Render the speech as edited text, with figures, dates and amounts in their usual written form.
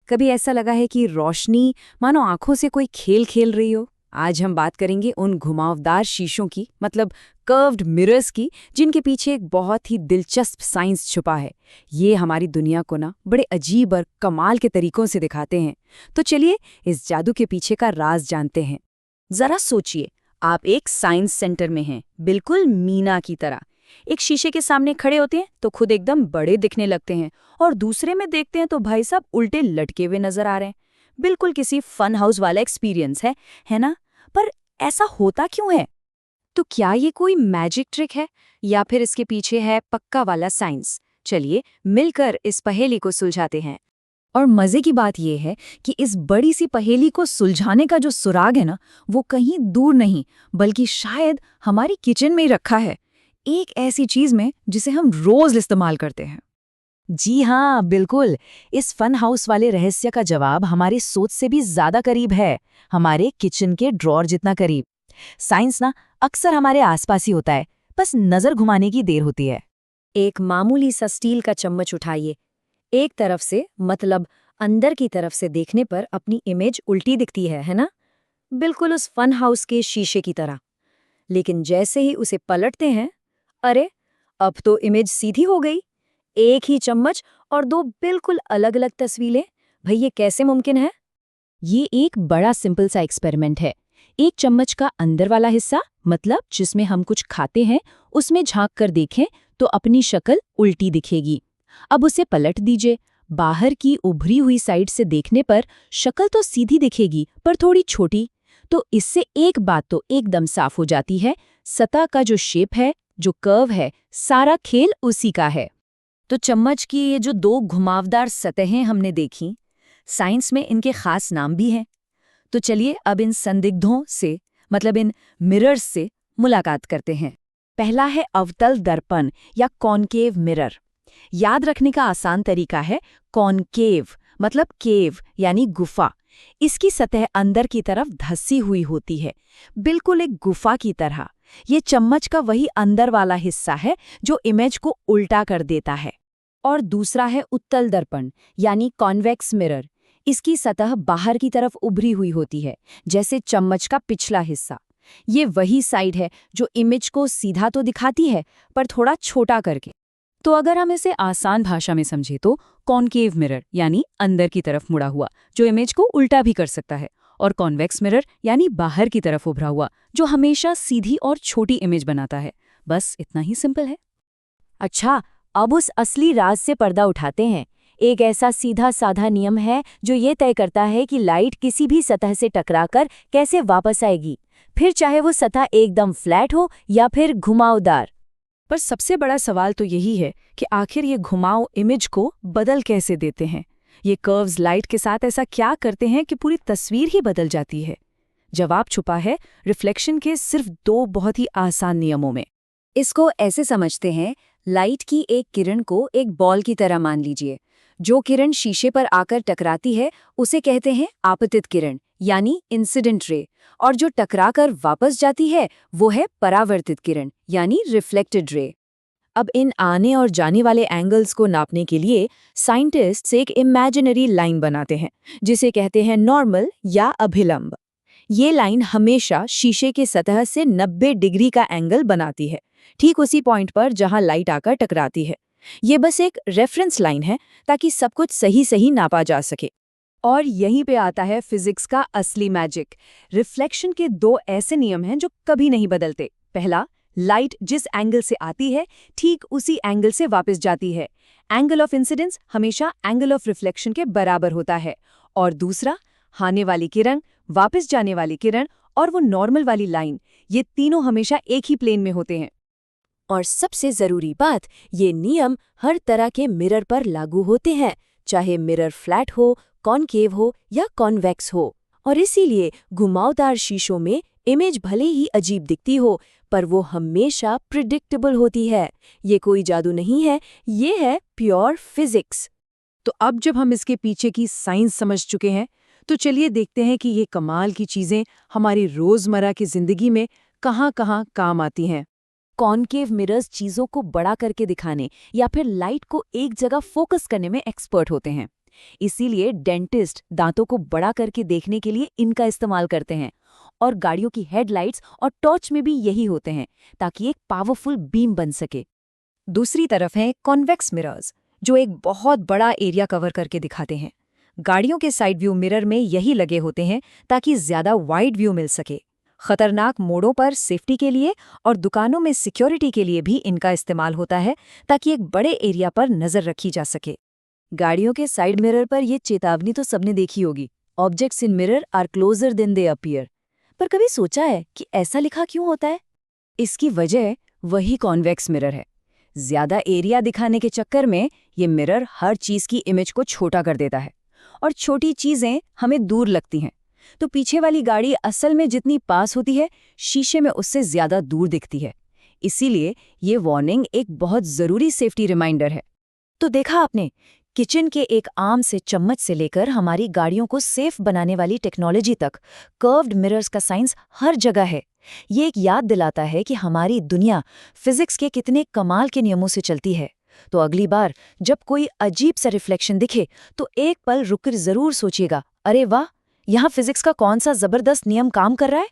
कभी ऐसा लगा है कि रोशनी मानो आंखों से कोई खेल खेल रही हो? आज हम बात करेंगे उन घुमावदार शीशों की, मतलब कर्व्ड मिरर्स की, जिनके पीछे एक बहुत ही दिलचस्प साइंस छुपा है। ये हमारी दुनिया को ना बड़े अजीब और कमाल के तरीकों से दिखाते हैं। तो चलिए इस जादू के पीछे का राज जानते हैं। जरा सोचिए, आप एक साइंस सेंटर में हैं, बिल्कुल मीना की तरह। एक शीशे के सामने खड़े होते हैं तो खुद एकदम बड़े दिखने लगते हैं, और दूसरे में देखते हैं तो भाई साहब उल्टे लटके हुए नजर आ रहे हैं। बिल्कुल किसी फन हाउस वाला एक्सपीरियंस है ना? पर ऐसा होता क्यों है? तो क्या ये कोई मैजिक ट्रिक है, या फिर इसके पीछे है पक्का वाला साइंस? चलिए मिलकर इस पहेली को सुलझाते हैं। और मजे की बात यह है कि इस बड़ी सी पहेली को सुलझाने का जो सुराग है ना, वो कहीं दूर नहीं, बल्कि शायद हमारी किचन में ही रखा है। एक ऐसी चीज में जिसे हम रोज इस्तेमाल करते हैं। जी हाँ, बिल्कुल। इस फन हाउस वाले रहस्य का जवाब हमारी सोच से भी ज्यादा करीब है, हमारे किचन के ड्रॉर जितना करीब। साइंस ना अक्सर हमारे आसपास ही होता है, बस नजर घुमाने की देर होती है। एक मामूली सा स्टील का चम्मच उठाइए। एक तरफ से, मतलब अंदर की तरफ से देखने पर अपनी इमेज उल्टी दिखती है ना? बिल्कुल उस फन हाउस के शीशे की तरह। लेकिन जैसे ही उसे पलटते हैं, अरे अब तो इमेज सीधी हो गई। एक ही चम्मच और दो बिल्कुल अलग-अलग तस्वीरें। भाई ये कैसे मुमकिन है? ये एक बड़ा सिंपल सा एक्सपेरिमेंट है। एक चम्मच का अंदर वाला हिस्सा, मतलब जिसमें हम कुछ खाते हैं, उसमें झांक कर देखें तो अपनी शक्ल उल्टी दिखेगी। अब उसे पलट दीजिए। बाहर की उभरी हुई साइड से देखने पर शक्ल तो सीधी दिखेगी, पर थोड़ी छोटी। तो इससे एक बात तो एकदम साफ हो जाती है, सतह का जो शेप है, जो कर्व है, सारा खेल उसी का है। तो चम्मच की ये जो दो घुमावदार सतहें हमने देखी, साइंस में इनके खास नाम भी हैं। तो चलिए अब इन संदिग्धों से, मतलब इन मिरर्स से मुलाकात करते हैं। पहला है अवतल दर्पण या कॉनकेव मिरर। याद रखने का आसान तरीका है कॉनकेव, मतलब केव यानी गुफा। इसकी सतह अंदर की तरफ धंसी हुई होती है, बिल्कुल एक गुफा की तरह। ये चम्मच का वही अंदर वाला हिस्सा है जो इमेज को उल्टा कर देता है। और दूसरा है उत्तल दर्पण यानी कॉन्वेक्स मिरर। इसकी सतह बाहर की तरफ उभरी हुई होती है, जैसे चम्मच का पिछला हिस्सा। ये वही साइड है जो इमेज को सीधा तो दिखाती है, पर थोड़ा छोटा करके। तो अगर हम इसे आसान भाषा में समझे तो कॉनकेव मिरर यानी अंदर की तरफ मुड़ा हुआ, जो इमेज को उल्टा भी कर सकता है, और कॉन्वेक्स मिरर यानी बाहर की तरफ उभरा हुआ, जो हमेशा सीधी और छोटी इमेज बनाता है। बस इतना ही सिंपल है। अच्छा, अब उस असली राज से पर्दा उठाते हैं। एक ऐसा सीधा साधा नियम है जो ये तय करता है कि लाइट किसी भी सतह से टकराकर कैसे वापस आएगी, फिर चाहे वो सतह एकदम फ्लैट हो या फिर घुमावदार। पर सबसे बड़ा सवाल तो यही है कि आखिर ये घुमाव इमेज को बदल कैसे देते हैं। ये कर्व्स लाइट के साथ ऐसा क्या करते हैं कि पूरी तस्वीर ही बदल जाती है? जवाब छुपा है रिफ्लेक्शन के सिर्फ दो बहुत ही आसान नियमों में। इसको ऐसे समझते हैं, लाइट की एक किरण को एक बॉल की तरह मान लीजिए। जो किरण शीशे पर आकर टकराती है उसे कहते हैं आपतित किरण यानी इंसिडेंट रे, और जो टकराकर वापस जाती है वो है परावर्तित किरण यानी रिफ्लेक्टेड रे। अब इन आने और जाने वाले एंगल्स को नापने के लिए साइंटिस्ट्स एक इमेजिनरी लाइन बनाते हैं, जिसे कहते हैं नॉर्मल या अभिलंब। ये लाइन हमेशा शीशे के सतह से 90 डिग्री का एंगल बनाती है, ठीक उसी पॉइंट पर जहां लाइट आकर टकराती है। ये बस एक रेफरेंस लाइन है ताकि सब कुछ सही सही नापा जा सके। और यहीं पे आता है फिजिक्स का असली मैजिक। रिफ्लेक्शन के दो ऐसे नियम हैं जो कभी नहीं बदलते। पहला, लाइट जिस एंगल से आती है ठीक उसी एंगल से वापस जाती है। एंगल ऑफ इंसिडेंस हमेशा एंगल ऑफ रिफ्लेक्शन के बराबर होता है। और दूसरा, आने वाली किरण, वापस जाने वाली किरण और वो नॉर्मल वाली लाइन, ये तीनों हमेशा एक ही प्लेन में होते हैं। और सबसे जरूरी बात, ये नियम हर तरह के मिरर पर लागू होते हैं, चाहे मिरर फ्लैट हो, कॉनकेव हो या कॉन्वेक्स हो। और इसीलिए घुमावदार शीशों में इमेज भले ही अजीब दिखती हो, पर वो हमेशा प्रिडिक्टेबल होती है। ये कोई जादू नहीं है, ये है प्योर फिजिक्स। तो अब जब हम इसके पीछे की साइंस समझ चुके हैं, तो चलिए देखते हैं कि ये कमाल की चीजें हमारी रोजमर्रा की जिंदगी में कहाँ-कहाँ काम आती हैं। कॉनकेव मिरर्स चीजों को बड़ा करके दिखाने या फिर लाइट को एक जगह फोकस करने में एक्सपर्ट होते हैं। इसीलिए डेंटिस्ट दांतों को बड़ा करके देखने के लिए इनका इस्तेमाल करते हैं। और गाड़ियों की हेडलाइट्स और टॉर्च में भी यही होते हैं, ताकि एक पावरफुल बीम बन सके। दूसरी तरफ हैं कॉन्वेक्स मिरर्स, जो एक बहुत बड़ा एरिया कवर करके दिखाते हैं। गाड़ियों के साइड व्यू मिरर में यही लगे होते हैं ताकि ज्यादा वाइड व्यू मिल सके। खतरनाक मोड़ों पर सेफ्टी के लिए और दुकानों में सिक्योरिटी के लिए भी इनका इस्तेमाल होता है, ताकि एक बड़े एरिया पर नजर रखी जा सके। गाड़ियों के साइड मिरर पर ये चेतावनी तो सबने देखी होगी, objects in mirror are closer than they appear. पर कभी सोचा है कि ऐसा लिखा क्यों होता है? इसकी वजह वही कॉन्वेक्स मिरर है। ज्यादा एरिया दिखाने के चक्कर में ये मिरर हर चीज की इमेज को छोटा कर देता है, और छोटी चीजें हमें दूर लगती हैं। तो पीछे वाली गाड़ी असल में जितनी पास होती है, शीशे में उससे ज्यादा दूर दिखती है। इसीलिए ये वार्निंग एक बहुत जरूरी सेफ्टी रिमाइंडर है। तो देखा आपने, किचन के एक आम से चम्मच से लेकर हमारी गाड़ियों को सेफ बनाने वाली टेक्नोलॉजी तक कर्व्ड मिरर्स का साइंस हर जगह है। ये एक याद दिलाता है कि हमारी दुनिया फिजिक्स के कितने कमाल के नियमों से चलती है। तो अगली बार जब कोई अजीब सा रिफ्लेक्शन दिखे, तो एक पल रुककर जरूर सोचिएगा, अरे वाह, यहाँ फिजिक्स का कौन सा जबरदस्त नियम काम कर रहा है।